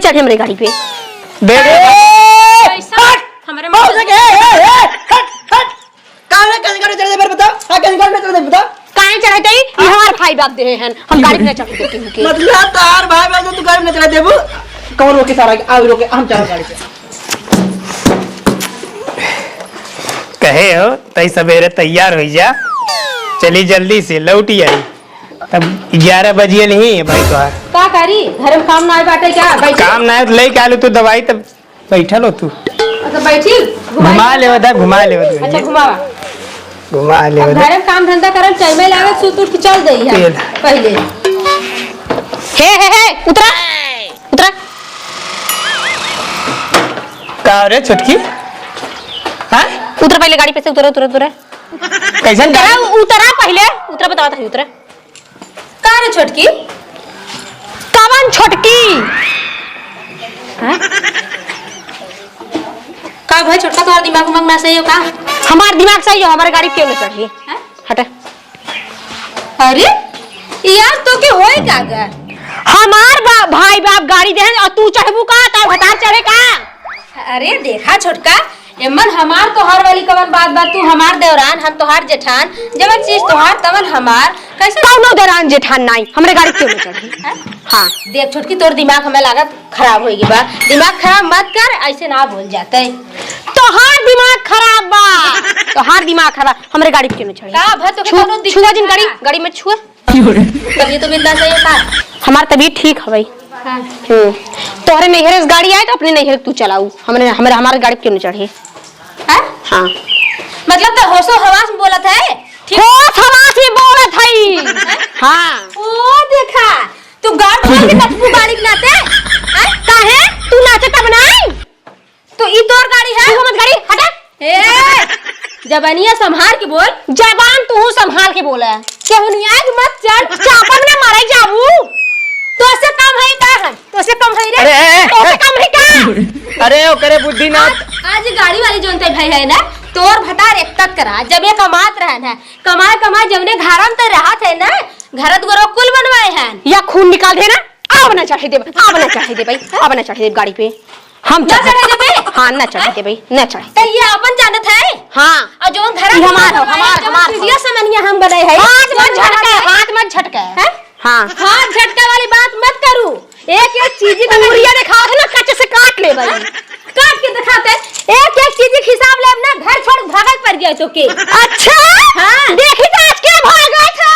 चढ़े हमारे गाड़ी पे। हमारे मौसा के काहे चढ़ते ही हमार भाई बाप दे हैं हम गाड़ी पे चढ़ देते हैं मतलब तार भाई बाप तू गाड़ी में चला देबू कौन रोके सारा आ रोके हम चढ़ गाड़ी पे कहे हो तई सवेरे तैयार हो जा चली जल्दी से लौटी आई तब 11 बजे नहीं है भाई तोहार का करी घर में काम ना बाटे क्या काम ना ले के आलू तू दवाई तब बैठल हो तू अच्छा बैठी घुमा ले अच्छा घुमावा घुमा ले घर में काम धंधा करल टाइम लागे सुत उठ के चल दई है पहले हे उतरा उतरा का रे छोटकी हां उतरा पहले गाड़ी पे से उतरा कैसन उतरा उतरा पहले उतरा बतावा था उतरा का रे छोटकी कवन छोटकी का भाई छोटका तोहर दिमाग में ना सही हो का हमार दिमाग सही हो हमारे गाड़ी क्यों न चढ़ी हट अरे यार तो के होए का गा हमार भाई बाप गाड़ी दे और तू चढ़बू का तब हटार चढ़े का अरे देखा छोटका एमन हमार तोहार वाली कवन बात तू हमार देवरान हम तोहार जेठान जवन चीज तोहार तवन हमार कैसे कौनो देवरान जेठान नहीं हमरे गाड़ी क्यों न चढ़ी हां देख छोटकी तोर दिमाग हमें लागत खराब होई बा दिमाग खराब मत कर ऐसे ना बोल जाते तोहार दिमाग खराब बा तोहार दिमाग खराब हमरे गाड़ी क्यों न चढ़ी का भ तो कोनो दिक्कत छुआ जिन गाड़ी में छुआ तभी तो बिंदा सही का हमार तबीयत ठीक है भाई हां तोहरे नैहर गाड़ी आए तो अपने नैहर तू चलाऊ हमारे गाड़ी क्यों न चढ़ी हां हां मतलब तो होशो हवास में बोलत है होश हवास में बोलत है हां ओ देखा तू गाड़ खोल के कटपू गाड़ी नाते काहे तू नाचे तब नहीं तो ई तोर गाड़ी है तू मत गाड़ी हटा ए जबानिया संभाल के बोल जबान तू संभाल के बोला केहुनिया मत चढ़ चापन में मारे जाबू तो से कम है का है तो से कम है रे अरे तो से कम है का अरे ओ करे बुद्धि ना आज गाड़ी वाली जोनते भाई है ना तोर भटार एक तक करा जब ये कमात रहन है कमाए जमने घरम त रहत है ना घरत गोरो कुल बनवाए हैं या खून निकाल दे ना अब ना चढ़े दे भाई अब ना चढ़े दे गाड़ी पे हम ना चढ़े दे भाई हां ना चढ़े दे भाई ना चढ़े तो ये अपन जानत है हां और जोन घर हमार वीडियो समनिया हम बनाए है हाथ मत झटके हां हाथ झटका वाली बात मत करू एक चीज उरिया दिखा दे ना कच्चे से काट ले भाई काट के दिखाते एक चीज के हिसाब ले ना घर छोड़ भागल पड़ गया तो के अच्छा हां देखी तो आज के भाग गए थे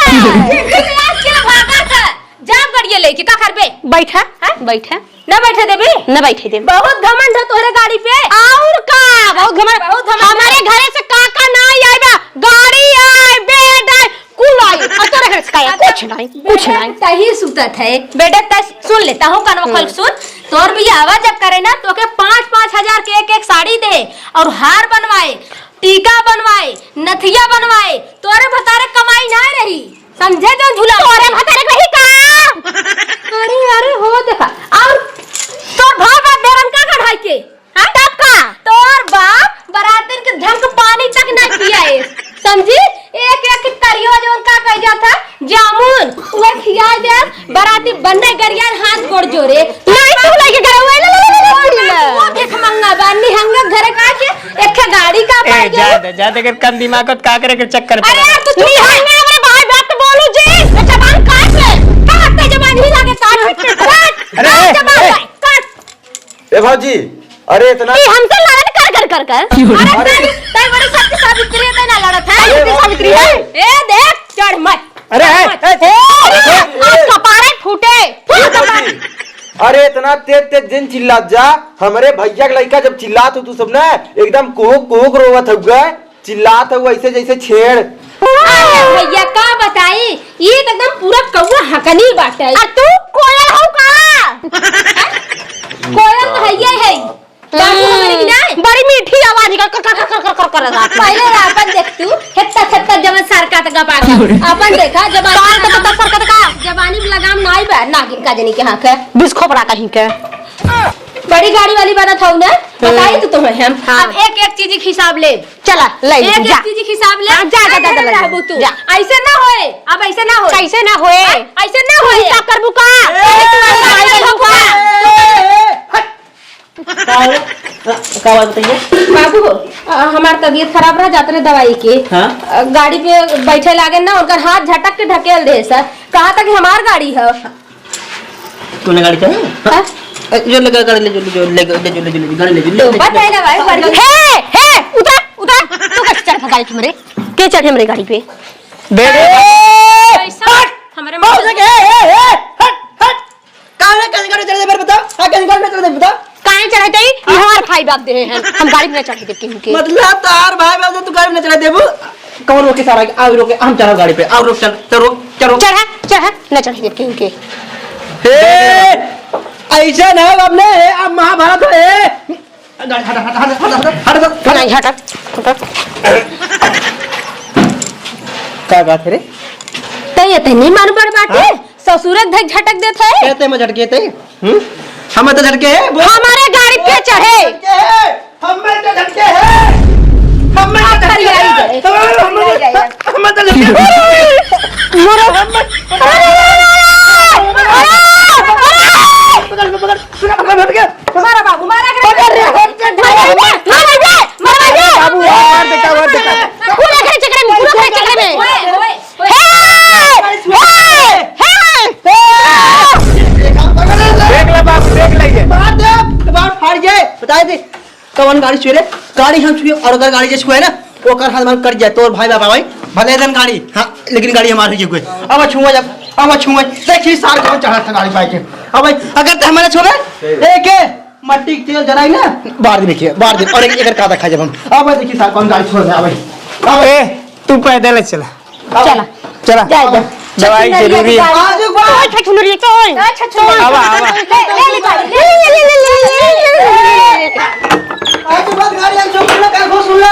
देखी आज के भागा था जा गाड़ी लेके का कर पे बैठा बैठा ना बैठे देबे न बैठे दे बहुत घमंड है तोरे गाड़ी पे और का बहुत घमंड हमारे घरे से काका ना आइबा गाड़ी आए बेड आए कुल आई और तोरे घर से का कुछ नहीं तही सुतत है बेटा तस सुन लेता हूं कान में खोल सुन तोर भी आवाज जब करे ना तो के 5-5 हजार के एक साड़ी दे और हार बनवाए टीका बनवाए नथिया बनवाए तोरे भतारे कमाई ना रही समझे जो झूला तोरे भतारे कही का अरे हो देखा और तोर बाप बेरन का कढ़ाई के हां तब का तोर बाप बरातिन के ढंग पानी तक नहीं पिया है समझी एक करियो जो उनका कह जाता जामुन वो खिया दे बराती बनने गरिया हाथ गोड़ जोरे नहीं तू लेके गए हुए वो देख मंगा बानी हंगा घर का के एक गाड़ी का पड़ गया जा कर कम दिमाग का करे के चक्कर पे अरे यार तू नहीं हंगा मेरे भाई बाप बोलू जी जबान काट ले काटते जबान ही लागे काट अरे ए भौजी अरे इतना ये हमसे लड़त कर अरे तय बड़ी सत्य सावित्री है ना लड़त है सावित्री है ए देख चढ़ मत अरे कपारे फूटे अरे इतना तेज दिन चिल्लात जा हमारे भैया के लड़का जब चिल्लात हो तू सब ना एकदम कुहुक रोवत हुआ चिल्लात हो ऐसे जैसे छेड़ भैया का बताई ये एकदम पूरा कौवा हकनी बाटे तू कोयल हो का कोयल भैया है बड़ी मीठी आवाज कर रहा पहले अपन देख तू हेत्ता जवन सरका तक पागा अपन देखा जवानी में लगाम नाई बा नागिन का जनी के हां के बिस खोपड़ा कहीं के बड़ी गाड़ी वाली बनत हूं ना बताई तो तुम्हें हम हाँ। अब एक चीज के हिसाब ले चला ले एक जा चीज के हिसाब ले जा रहबू तू ऐसे ना होए अब ऐसे ना होए कैसे ना होए ऐसे ना होए क्या करबू का का बात बताइए बाबू हमार तबीयत खराब रहा जाते रहे दवाई के। हाँ? गाड़ी पे बैठे लागे ना उनका हाथ झटक के ढकेल दे सर। कहा था कि हमार गाड़ी है। तूने गाड़ी चाहिए हाँ? जो लगा गाड़ी ले जो गाड़ी ले तो बताए ना भाई बड़ी हे उतर उतर तू कैसे चढ़ गाड़ी पे मेरे के चढ़े मेरे गाड़ी पे दे दे हमारे काहे चढ़े तई ई हमार भाई बाप दे हैं हम गाड़ी में चढ़े दे के मतलब तार भाई बाबू तू गाड़ी में चला देबू कौन रोके सारा आओ रोके हम चलो गाड़ी पे आओ रोक चल चलो चलो चढ़ा न चढ़े दे के ऐसा ना अपने अब महाभारत है हट नहीं हटा क्या बात है रे तय ते नहीं मान पड़ बाटे ससुरक धक झटक देत है। कहते मैं झटके थे हम तो झटके है हमारे गाड़ी पे चढ़े हम तो झटके है हम तो मारा बाबू मारा बाबू मार देता पूरा घर चक्कर में देख ले बाबू देख ले बात फाड़ गए बताए थे कौन गाड़ी छुए रे गाड़ी हम छुए और अगर गाड़ी जे छुए ना वो कर हाथ कट जाए तो भाई बाबा भाई भले दिन गाड़ी हाँ लेकिन गाड़ी हमारी ही कोई अब छुआ जब अब छुए देखिए सार कौन चढ़ा था गाड़ी पाई के अब भाई अगर तो हमारे छोड़े एक मट्टी के तेल जलाई ना बाहर दिन देखिए बाहर दिन और एक का देखा जब हम अब देखिए सार कौन गाड़ी छोड़ भाई अब ए तू पैदल चला चला चला दवाई जरूरी है आजू बात अच्छा सुन रही है आवा आवा आजू बात गाड़ी हम चौक में कल सुन ले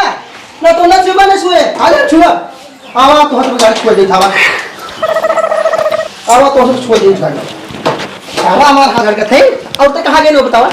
ना तो ना सुबह ना सुए आज छुआ आवा तो हट गाड़ी छुआ दे थावा आवा तो छुआ दे थावा आवा हमार हाथ का थे और तो कहां गए नो बतावा